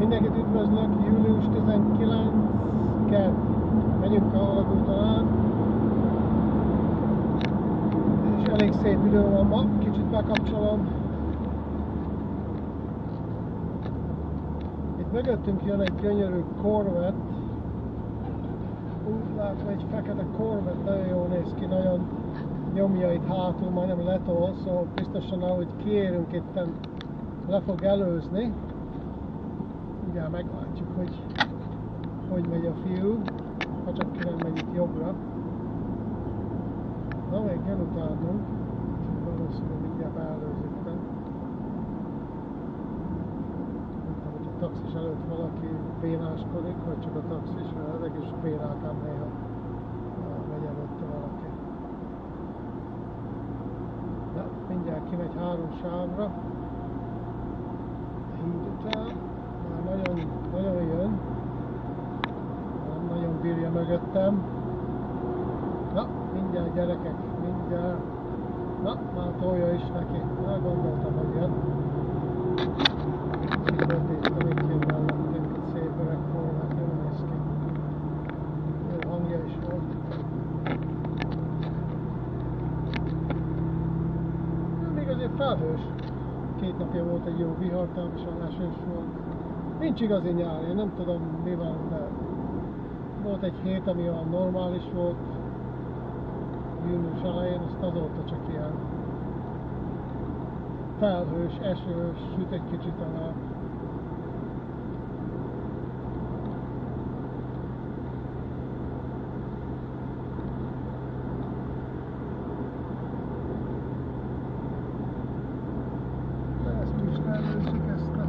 Mindenkit üdvözlök, július 19. Megyünk a alagúton át. És elég szép idő van ma, kicsit bekapcsolom. Itt mögöttünk jön egy gyönyörű Corvette. Úgy látom, egy fekete Corvette, nagyon jól néz ki, nagyon nyomja itt hátul, majdnem letol, szóval biztosan ahogy kiérünk itten le fog előzni. Ugye meglátjuk, hogy megy a fiú, ha csak ki nem megy itt jobbra. Na, még jön utánunk, valószínűleg mindjárt beelőzik. Nem tudom, hogy a taxis előtt valaki bénáskodik, vagy csak a taxis, mert ezek is bénálkám néha megy előtte valaki. Na, mindjárt kimegy 3 sávra. Híd után. Már nagyon jön. Nem nagyon bírja mögöttem. Na, mindjárt gyerekek, mindjárt. Na, már tolja is neki. Már gondoltam, hogy jön. Szintén itt jön mellettünk, egy szép öreg Corvette, jól néz ki. Jó hangja is volt. Még azért felhős. 2 napja volt egy jó vihartám, és a esős volt. Nincs igazi nyár, én nem tudom mi van, de volt egy hét, ami olyan normális volt, június elején, azt azóta csak ilyen felhős, esős, süt egy kicsit a nap. De ezt is előzzük, ezt a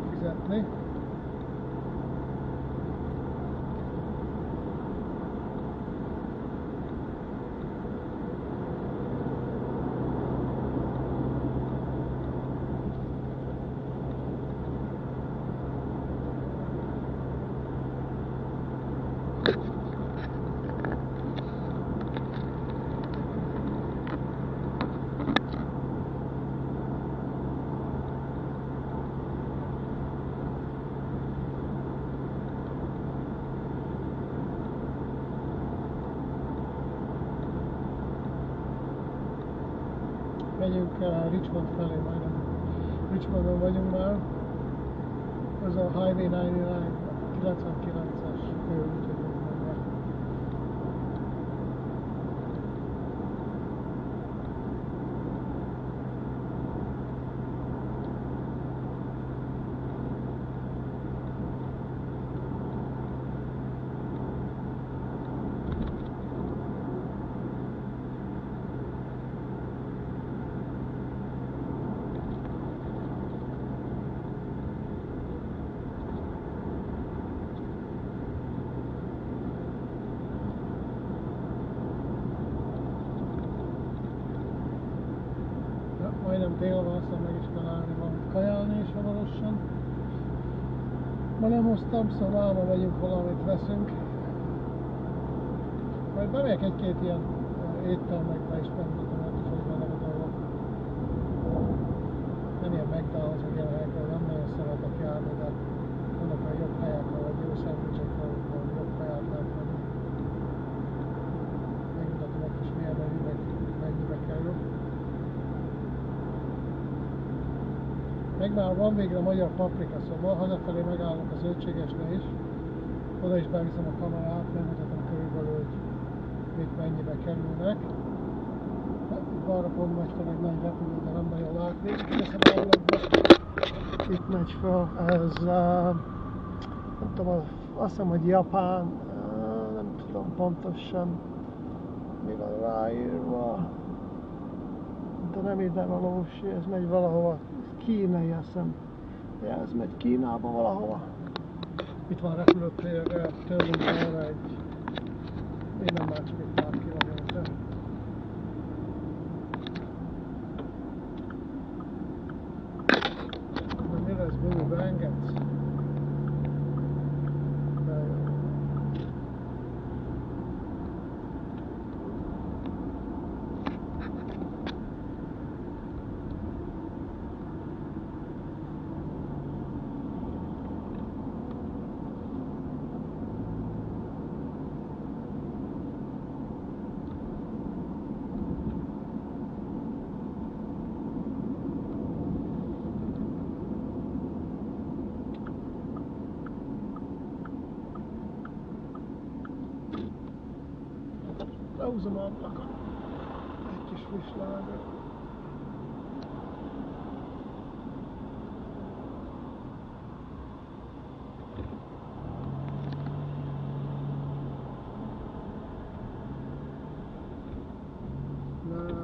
fizetni. Megyünk Richmond felé, majdnem Richmondon vagyunk már. Ez a Highway 99, 99-es főút, hogy mondják. Majdnem dél van, aztán meg is kell állni valamit kajálni is hamarosan. Ma nem hoztam, szóval ma megyünk valamit veszünk. Majd bemegyek egy-két ilyen éttermekbe is megmutatom, hogy vannak a dolgok. Nem ilyen McDonald's, hogy ilyen helyekre nem nagyon szeretek járni, de vannak olyan jobb helyek, ahol jó szendvicsek vannak, jobb kaját lehet venni. Megmutatom ott is milyen menü, meg mennyibe kerül. Meg már van végre magyar paprika, szóval hazafelé megállok a zöldségesre is. Oda is beviszem a kamerát, megmutatom körülbelül, hogy mit mennyibe kerülnek. Balra pont megy fel egy nagy repülő, de nem nagyon látni. Itt megy fel, ez nem tudom, azt hiszem, hogy Japán, nem tudom pontosan mi van ráírva, de nem ide valós, ez megy valahova. Kinai, azt hiszem. Ja, ez megy Kínába valahova. Itt van repülőtér, tőlünk arra egy... Innen már csak egy pár kilométer. Behúzom a ablakot. Egy kis friss levegő.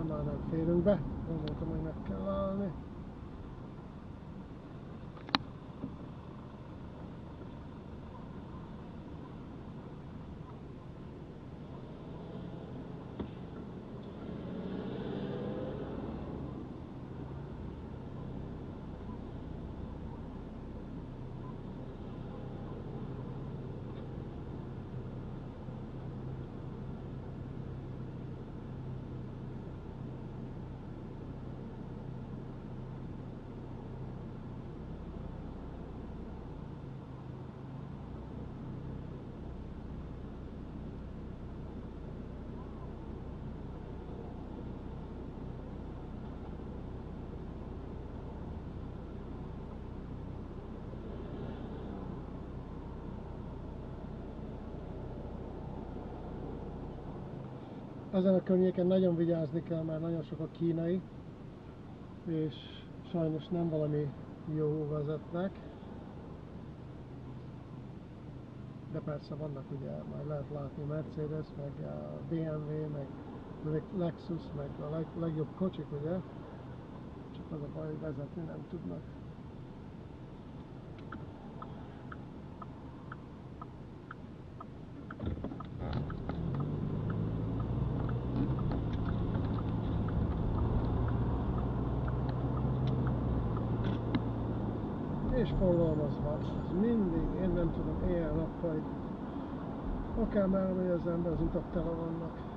Már nem férünk be. Gondoltam, hogy meg kell állni. Ezen a környéken nagyon vigyázni kell, mert nagyon sok a kínai, és sajnos nem valami jó vezetnek. De persze vannak, ugye, majd lehet látni Mercedes, meg BMW, meg Lexus, meg a legjobb kocsik, ugye? Csak az a baj, hogy vezetni nem tudnak. És forgalmazva, ez mindig, én nem tudom, éjjel-nappal, akármár megy az ember, az utak tele vannak.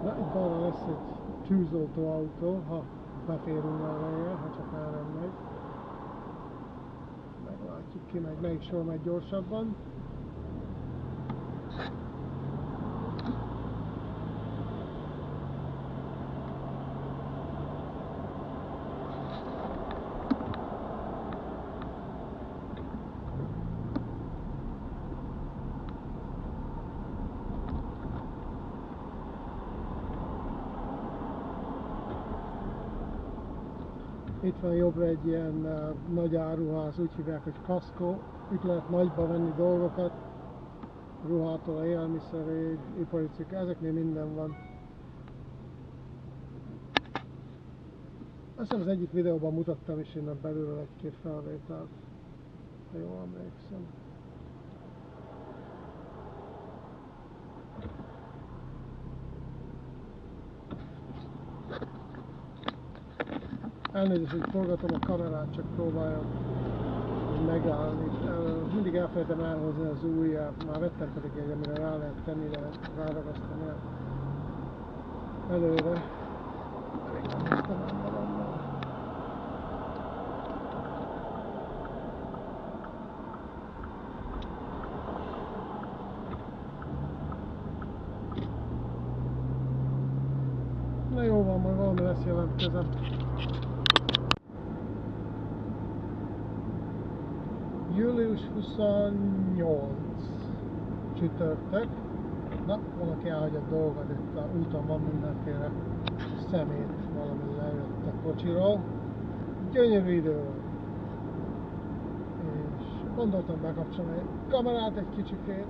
Na, itt balra lesz egy tűzoltó autó, ha beférünk ellenére, ha csak már nem megy. Meglátjuk ki megy, melyik sor megy gyorsabban. Itt van jobbra egy ilyen nagy áruház, úgy hívják, hogy Costco. Itt lehet nagyba venni dolgokat, ruhától a élelmiszerig, ipari cikk, ezeknél minden van. Azt hiszem az egyik videóban mutattam is innen belülről egy-két felvételt, ha jól emlékszem. Elnézést, hogy forgatom a kamerát, csak próbáljam megállni. Mindig elfelejtem elhozni az ujját, már vettem pedig egy, amire rá lehet tenni, de ráragasztani el előre. Elég nem hiszem magammal. Na jó van, majd valami lesz jelentkezem. Július 28 csütörtök. Na, valaki elhagyott dolgot, itt a úton van mindenféle szemét, valami lejött a kocsiról. Gyönyörű idő van. És gondoltam bekapcsolni egy kamerát egy kicsikét,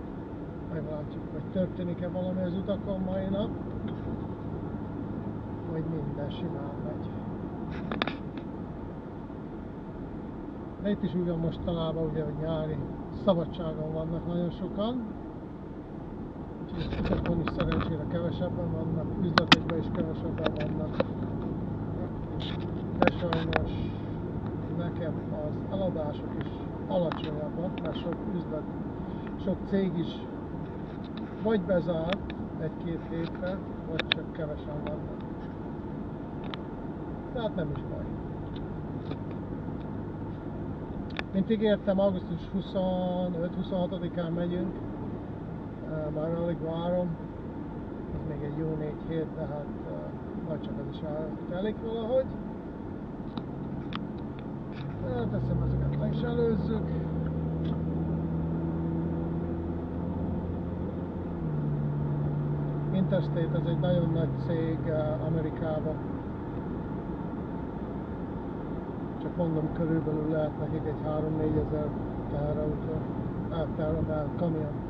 meglátjuk, hogy történik-e valami az utakon mai nap, vagy minden simán megy. De itt is úgy van mostanában, ugye, hogy nyári szabadságon vannak nagyon sokan. Úgyhogy utakon is szerencsére kevesebben vannak, üzletekben is kevesebben vannak. De sajnos nekem az eladások is alacsonyabbak, mert sok üzlet, sok cég is vagy bezárt, egy-két hétre, vagy csak kevesen vannak. De hát nem is baj. Mint ígértem, augusztus 25-26-án megyünk. Már alig várom. Ez még egy jó 4 hét, de hát majd csak ez is eltelik valahogy. Teszem, ezeket le is előzzük. Interstate, ez egy nagyon nagy cég Amerikában. Csak mondom, körülbelül lehet nekik egy 3-4 ezer teherautó, kamion.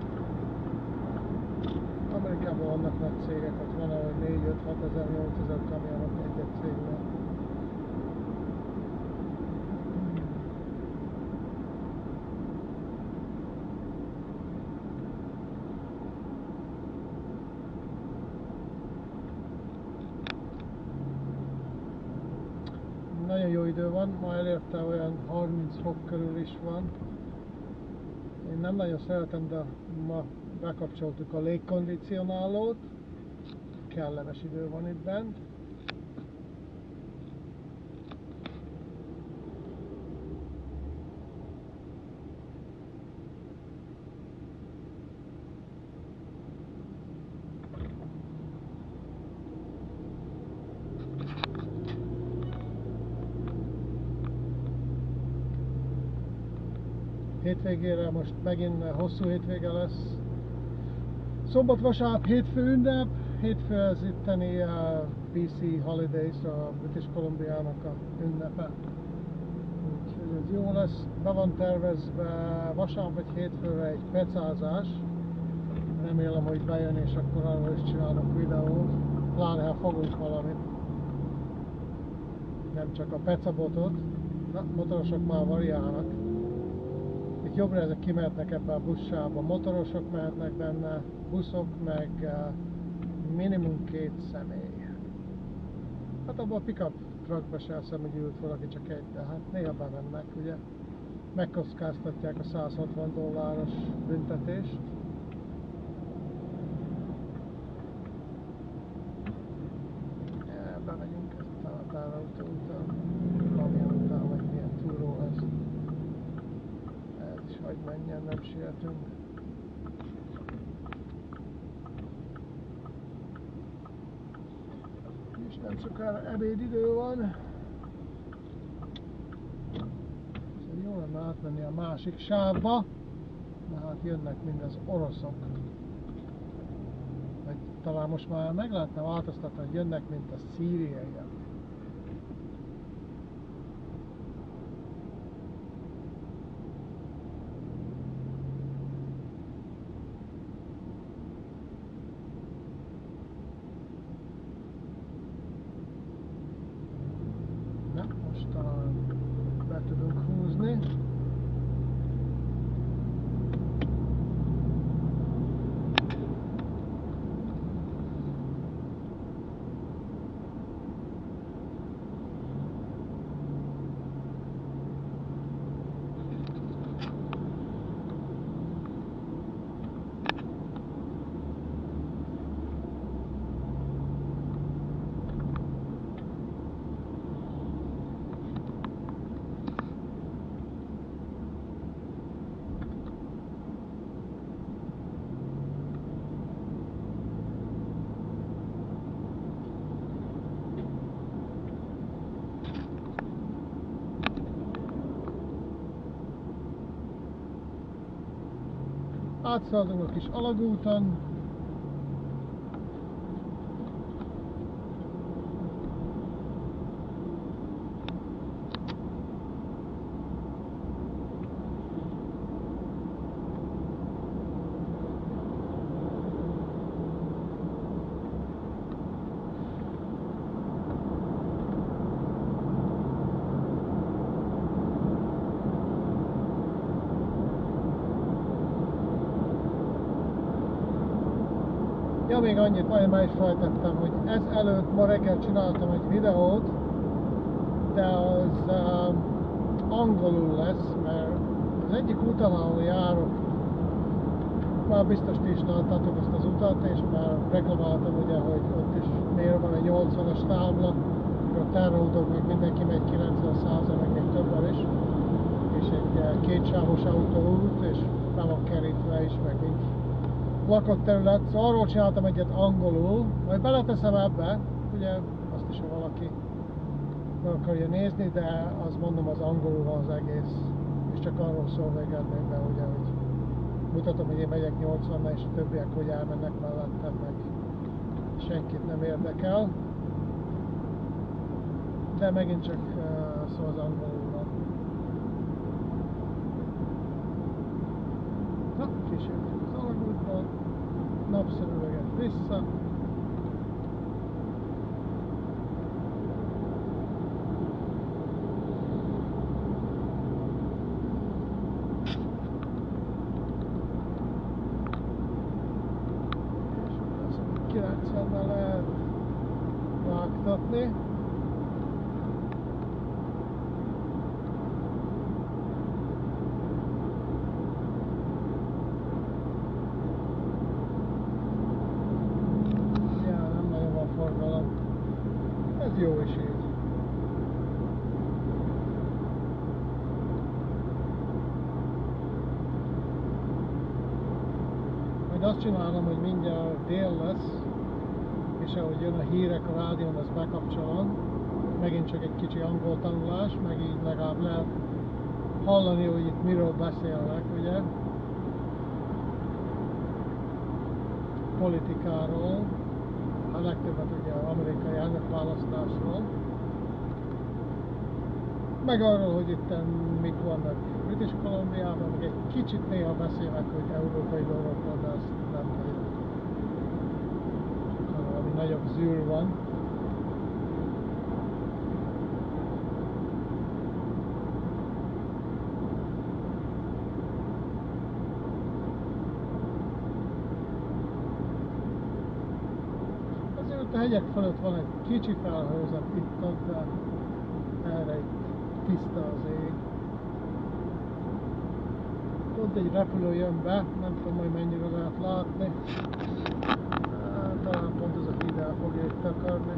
Amerikában vannak nagy cégek, ott van ahogy 4-5-6 ezer, 8 ezer kamionok egy-egy cégnél. Nagyon jó idő van, ma elérte olyan 30 fok körül is van. Én nem nagyon szeretem, de ma bekapcsoltuk a légkondicionálót. Kellemes idő van itt bent. Hétvégére most megint hosszú hétvége lesz. Szombat, vasárnap, hétfő ünnep. Hétfő az itteni BC Holidays, a British Columbiának a ünnepe. Úgyhogy ez jó lesz. Be van tervezve vasárnap vagy hétfőre egy pecázás. Remélem, hogy bejön, és akkor arról is csinálok videót. Pláne, ha fogunk valamit. Nem csak a pecabotot. Na, motorosok már variálnak. Itt jobbra ezek kimehetnek ebbe a buszsába, motorosok mehetnek benne, buszok, meg minimum 2 személy. Hát abban a pickup truckba se hiszem, hogy ült valaki, csak egy, de hát néha bemennek, ugye. Megkockáztatják a $160 büntetést. Bemegyünk ezután a távolautó után, kamion után, vagy milyen túró lesz. Ez is hagy menjen, nem sietünk. És nem sokára ebédidő van. Szóval jó lenne átmenni a másik sávba, de hát jönnek mind az oroszok. Vagy talán most már meg lehetne változtatni, hogy jönnek, mint a szíriaiak. Na, most talán be tudunk húzni. Átszaladunk a kis alagúton. Ja, még annyit, majd már is feltettem, hogy ez előtt ma reggel csináltam egy videót, de az angolul lesz, mert az egyik úton, ahol járok, már biztos ti is láttatok ezt az utat, és már reklamáltam ugye, hogy ott is miért van egy 80-as tábla, a terraúton még mindenki megy 90-100-en, meg még többen is, és egy kétsávos autóút, és be van kerítve is, meg nincs lakott terület. Szóval arról csináltam egyet angolul, majd beleteszem ebbe, ugye azt is, ha valaki meg akarja nézni, de azt mondom, az angolul van az egész, és csak arról szól végedményben, ugye, hogy mutatom, hogy én megyek 80-nal, és a többiek hogy elmennek mellettem, meg senkit nem érdekel. De megint csak szó az angolul van. Na, kísérjük az alagútban, napszemüveget vissza. És 90-nel lehet vágtatni. Ez jó is így. Majd azt csinálom, hogy mindjárt dél lesz, és ahogy jön a hírek a rádión, azt bekapcsolom. Megint csak egy kicsi angol tanulás, meg így legalább lehet hallani, hogy itt miről beszélnek, ugye? Politikáról. A legtöbbet ugye az amerikai elnökválasztásról, meg arról, hogy itt mik vannak British Columbiában, meg egy kicsit néha beszélek, hogy európai dolgokról, de azt nem nagyon. Csak valami nagyobb zűr van. A hegyek fölött van egy kicsi felhőzet itt, de erre itt tiszta az ég. Ott egy repülő jön be, nem tudom, hogy mennyire lehet látni. Talán pont ez a híd el fogja itt takarni.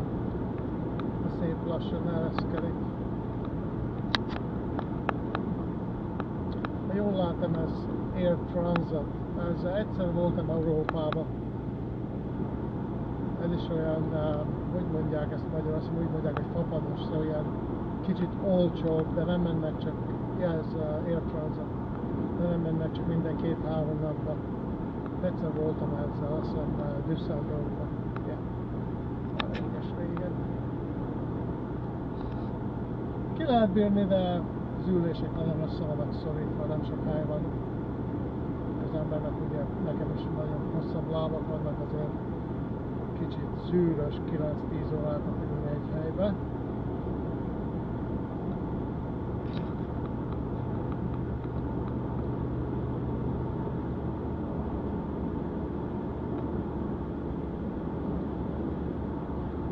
Szép lassan ereszkedik. Ha jól látom, ez Air Transit. Ezzel egyszer voltam Európában. Ez is olyan, hogy mondják ezt magyarul, azt úgy mondják, hogy fapados, szóval olyan kicsit olcsóbb, de nem mennek csak, ja, ez Air Transit, de nem mennek csak minden 2-3 napban. Egyszer voltam ezzel, azt hiszem Düsseldorfban. Ja. Réges régen. Ki lehet bírni, de az ülések nagyon össze vannak szorítva, nem sok hely van. Az embernek ugye, nekem is nagyon hosszabb lábak vannak, azért kicsit szűrös 9-10 órákat ülni egy helybe.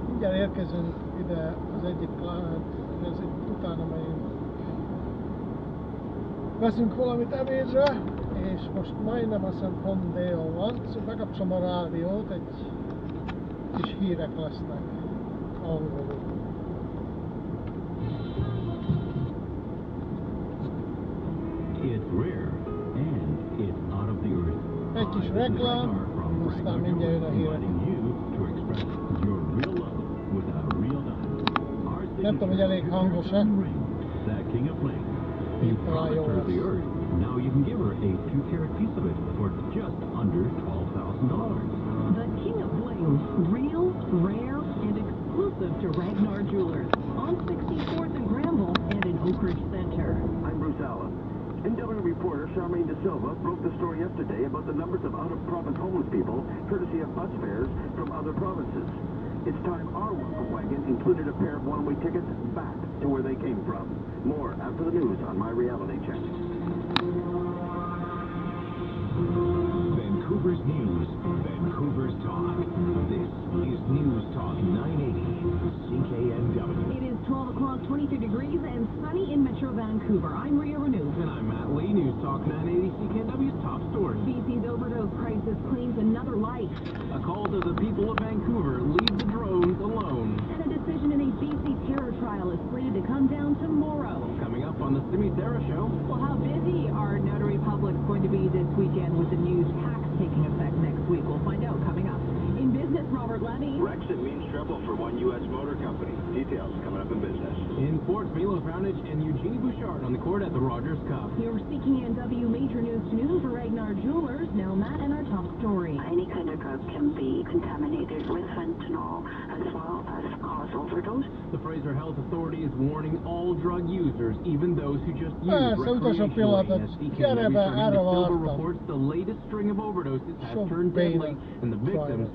Mindjárt érkezünk ide az egyik ez utána megyünk. Veszünk valamit ebédre, és most majdnem azt hiszem pont dél van, szóval bekapcsolom a rádiót, egy kis hírek lesznek angolul. It's rare and it's out of the earth. Egy kis reklám, aztán mindjárt jön a hírek. Nem tudom, hogy elég hangos-e. Talán jó lesz. Now you can give her a 2-carat piece of it for just under $12,000. The King of Bling, real, rare, and exclusive to Ragnar Jewelers on 64th and Granville and in Oak Ridge Center. I'm Bruce Allen. NW reporter Charmaine De Silva broke the story yesterday about the numbers of out-of-province homeless people, courtesy of bus fares from other provinces. It's time our welcome wagon included a pair of one-way tickets back to where they came from. More after the news on My Reality Check. Vancouver's News, Vancouver's Talk. This is News Talk 980, CKNW. It is 12 o'clock, 23 degrees, and sunny in Metro Vancouver. I'm Maria Renew. And I'm Matt Lee, News Talk 980, CKNW's top story. BC's overdose crisis safe. A call to the people of Vancouver, leave the drones alone. And a decision in a BC terror trial is slated to come down tomorrow. Coming up on the Simi Sarah Show. Well, how busy are notary publics going to be this weekend with the new tax taking effect next week? We'll find out coming up. In business, Robert Levy. Brexit means trouble for one U.S. motor company. Details coming up in business. In sports, Milos Raonic and Eugenie Bouchard on the court at the Rogers Cup. Your CKNW major news to noon for Ragnar Jewelers. Now Matt and our top story. Any kind of drug can be contaminated with fentanyl as well as cause overdose. The Fraser Health Authority is warning all drug users, even those who just use Sentosa recreationally. pilotat As CKNW järjevä Silver äärellä reports the latest string of overdoses has turned deadly, and the victims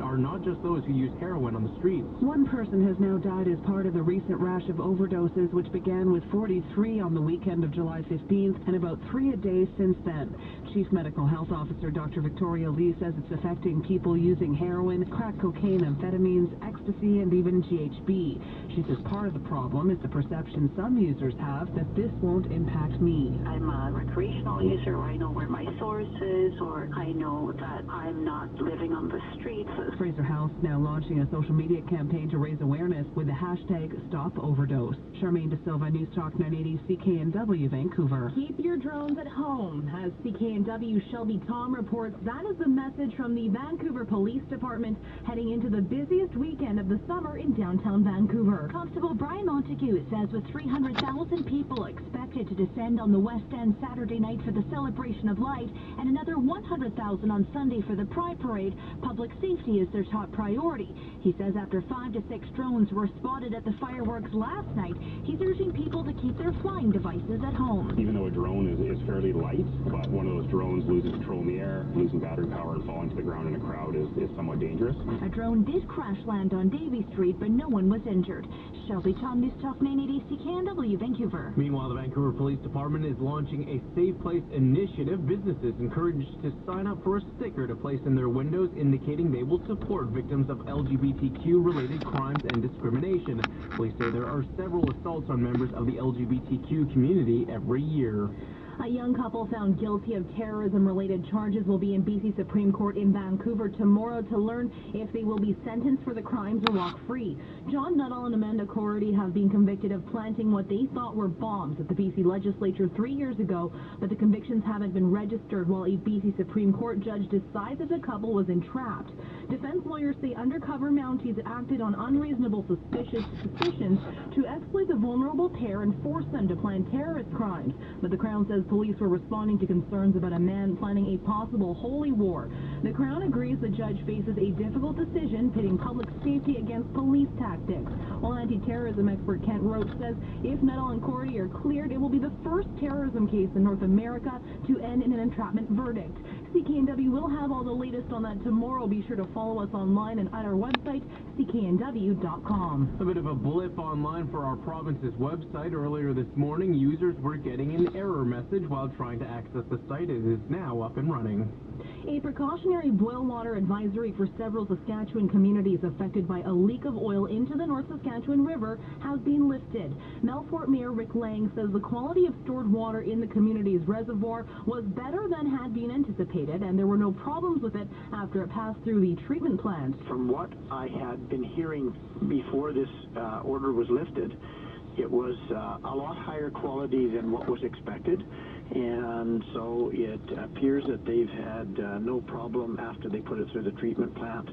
are not just those who use heroin on the streets. One person has now died as part of the recent rash of overdoses, which began with 43 on the weekend of July 15th and about 3 a day since then. Chief Medical Health Officer Dr. Victoria Lee says it's affecting people using heroin, crack cocaine, amphetamines, ecstasy, and even GHB. She says part of the problem is the perception some users have that this won't impact me. I'm a recreational user, or I know where my source is, or I know that I'm not living on the streets. Fraser Health now launching a social media campaign to raise awareness with the hashtag #StopOverdose. Charmaine De Silva, News Talk 980 CKNW, Vancouver. Keep your drones at home. As CKNW Shelby Tom reports, that is the message from the Vancouver Police Department heading into the busiest weekend of the summer in downtown Vancouver. Constable Brian Montague says with 300,000 people expected to descend on the West End Saturday night for the celebration of light and another 100,000 on Sunday for the Pride Parade, public safety is their top priority. He says after 5 to 6 drones were spotted at the fireworks last night, he's urging people to keep their flying devices at home. Even though a drone is fairly light, but one of those drones losing control in the air, losing battery power and falling to the ground in a crowd is somewhat dangerous. A drone did crash land on Davie Street, but no one was injured. Shelby Tom, News Talk 980 CKNW, Vancouver. Meanwhile, the Vancouver Police Department is launching a Safe Place initiative. Businesses encouraged to sign up for a sticker to place in their windows indicating they will support victims of LGBTQ-related crimes and discrimination. Police say there are several assaults on members of the LGBTQ community every year. A young couple found guilty of terrorism-related charges will be in BC Supreme Court in Vancouver tomorrow to learn if they will be sentenced for the crimes or walk free. John Nuttall and Amanda Cordy have been convicted of planting what they thought were bombs at the BC legislature 3 years ago, but the convictions haven't been registered while a BC Supreme Court judge decides if the couple was entrapped. Defense lawyers say undercover Mounties acted on unreasonable suspicions to exploit the vulnerable pair and force them to plan terrorist crimes, but the Crown says police were responding to concerns about a man planning a possible holy war. The Crown agrees the judge faces a difficult decision pitting public safety against police tactics. While anti-terrorism expert Kent Roach says if Nuttall and Cordy are cleared, it will be the first terrorism case in North America to end in an entrapment verdict. CKNW will have all the latest on that tomorrow. Be sure to follow us online and at our website, cknw.com. A bit of a blip online for our province's website. Earlier this morning, users were getting an error message while trying to access the site. It is now up and running. A precautionary boil water advisory for several Saskatchewan communities affected by a leak of oil into the North Saskatchewan River has been lifted. Melfort Mayor Rick Lang says the quality of stored water in the community's reservoir was better than had been anticipated, and there were no problems with it after it passed through the treatment plant. From what I had been hearing before this order was lifted, it was a lot higher quality than what was expected, and so it appears that they've had no problem after they put it through the treatment plant,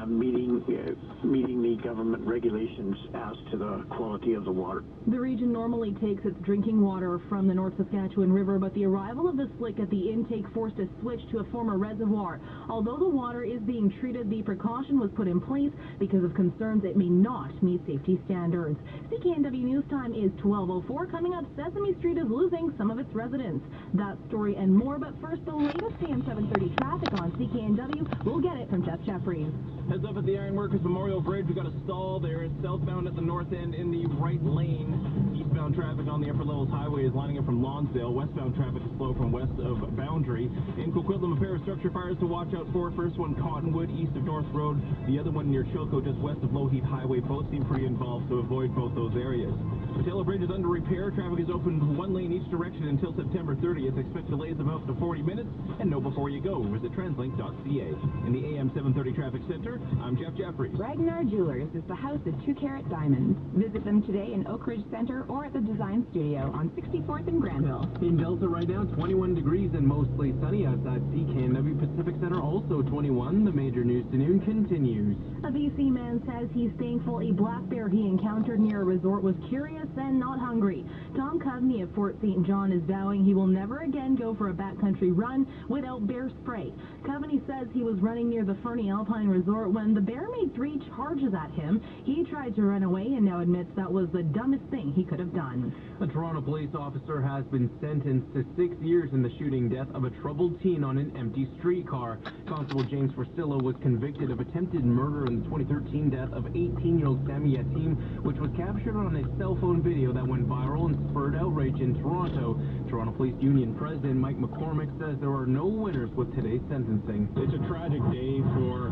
meeting the government regulations as to the quality of the water. The region normally takes its drinking water from the North Saskatchewan River, but the arrival of the slick at the intake forced a switch to a former reservoir. Although the water is being treated, the precaution was put in place because of concerns it may not meet safety standards. CKNW News Time is 12:04. Coming up, Sesame Street is losing some of its residents. That story and more, but first, the latest AM 730 traffic on CKNW. We'll get it from Jeff Jeffries. Heads up at the Ironworkers Memorial Bridge. We've got a stall there. It's southbound at the north end in the right lane. Eastbound Eastbound traffic on the Upper Levels Highway is lining up from Lonsdale. Westbound traffic is slow from west of Boundary. In Coquitlam, a pair of structure fires to watch out for. First one Cottonwood, east of North Road. The other one near Chilco, just west of Lougheed Highway. Both seem pretty involved, so avoid both those areas. The Taylor Bridge is under repair. Traffic is open one lane each direction until September 30th. Expect delays of up to 40 minutes. And know before you go. Visit translink.ca. In the AM 730 Traffic Center, I'm Jeff Jeffries. Ragnar Jewelers is the house of 2-carat diamonds. Visit them today in Oak Ridge Center or at the Design Studio on 64th and Granville. In Delta right now, 21 degrees and mostly sunny outside CKNW Pacific Center, also 21. The major news to noon continues. A BC man says he's thankful a black bear he encountered near a resort was curious and not hungry. Tom Coveney of Fort St. John is vowing he will never again go for a backcountry run without bear spray. Coveney says he was running near the Fernie Alpine Resort when the bear made 3 charges at him. He tried to run away and now admits that was the dumbest thing he could have done. A Toronto police officer has been sentenced to 6 years in the shooting death of a troubled teen on an empty streetcar. Constable James Forcillo was convicted of attempted murder in the 2013 death of 18-year-old Sammy Yatim, which was captured on a cell phone video that went viral and spurred outrage in Toronto. Toronto Police Union President Mike McCormick says there are no winners with today's sentencing. It's a tragic day for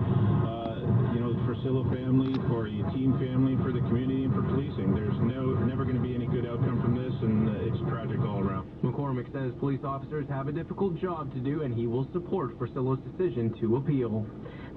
the Forcillo family, for Yatim family, for the community, and for policing. There's never going to be any good outcome from this, and it's tragic all around. McCormick says police officers have a difficult job to do, and he will support Forcillo's decision to appeal.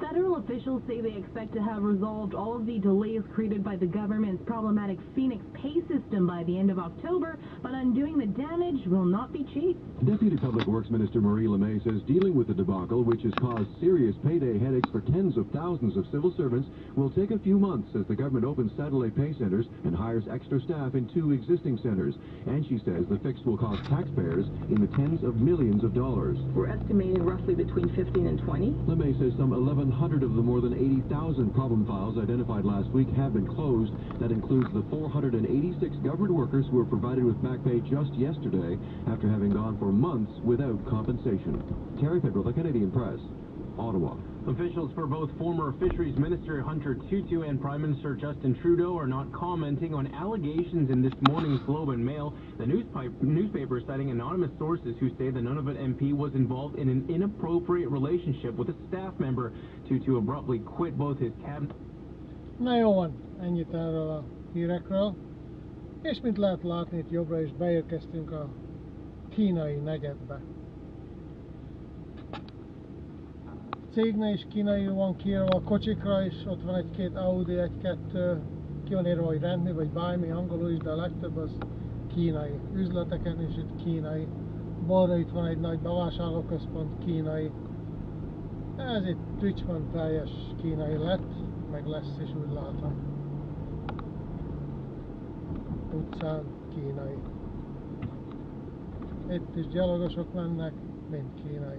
Federal officials say they expect to have resolved all of the delays created by the government's problematic Phoenix pay system by the end of October, but undoing the damage will not be cheap. Deputy Public Works Minister Marie LeMay says dealing with the debacle, which has caused serious payday headaches for tens of thousands of civil servants, will take a few months as the government opens satellite pay centers and hires extra staff in 2 existing centers. And she says the fix will cost taxpayers in the tens of millions of dollars. We're estimating roughly between 15 and 20. LeMay says some 1,100 of the more than 80,000 problem files identified last week have been closed. That includes the 486 government workers who were provided with back pay just yesterday after having gone for months without compensation. Terry Pedro, The Canadian Press, Ottawa. Officials for both former Fisheries Minister Hunter Tutu and Prime Minister Justin Trudeau are not commenting on allegations in this morning's Globe and Mail. The newspaper citing anonymous sources who say the Nunavut MP was involved in an inappropriate relationship with a staff member. Tutu abruptly quit both his cabinet. Na jó van, ennyit erről a hírekről. És mint lehet látni, itt jobbra is beérkeztünk a kínai negyedbe. Cégnél is kínai van kiírva a kocsikra, és ott van egy-két Audi, egy-kettő, ki van írva, hogy rendmi, vagy bármi, angolul is, de a legtöbb az kínai. Üzleteken is itt kínai. Balra itt van egy nagy bevásárlóközpont, kínai. Ez itt Richmond teljes kínai lett, meg lesz is, úgy látom. Utcán kínai. Itt is gyalogosok mennek, mind kínai.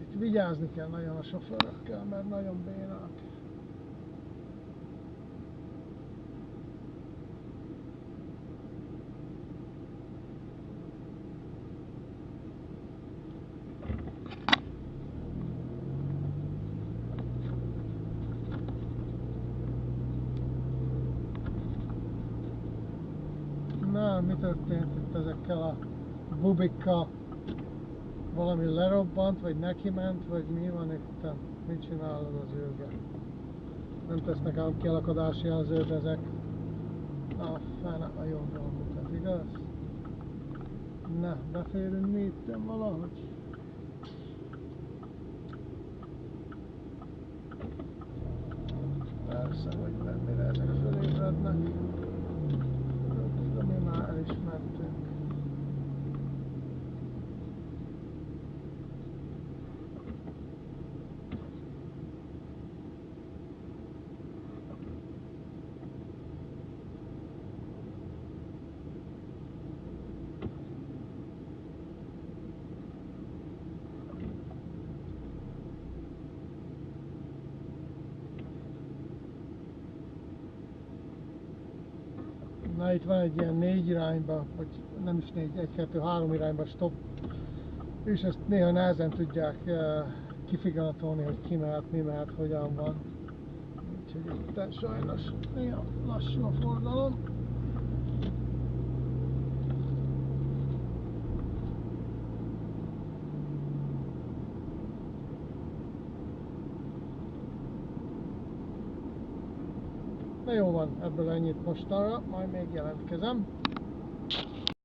Itt vigyázni kell nagyon a sofőrökkel, mert nagyon bénák. Na, mi történt itt ezekkel a bubikkal? Valami lerobbant, vagy neki ment, vagy mi van itt? Mit csinálod az őrge? Nem tesznek ám kialakadási jelzőt ezek. A fene a jobbról mutat, igaz? Na, beférünk mi itt valahogy? Persze, hogy mennyire ezek fölébrednek. De mi már el is mentünk. Na, itt van egy ilyen 4 irányba, vagy nem is 4, 1, 2, 3 irányba stop, és ezt néha nehezen tudják kifiganatolni, hogy ki mehet, mi mehet, hogyan van. úgyhogy itt sajnos néha lassú a forgalom. Na jó van, ebből ennyit mostanra, majd még jelentkezem.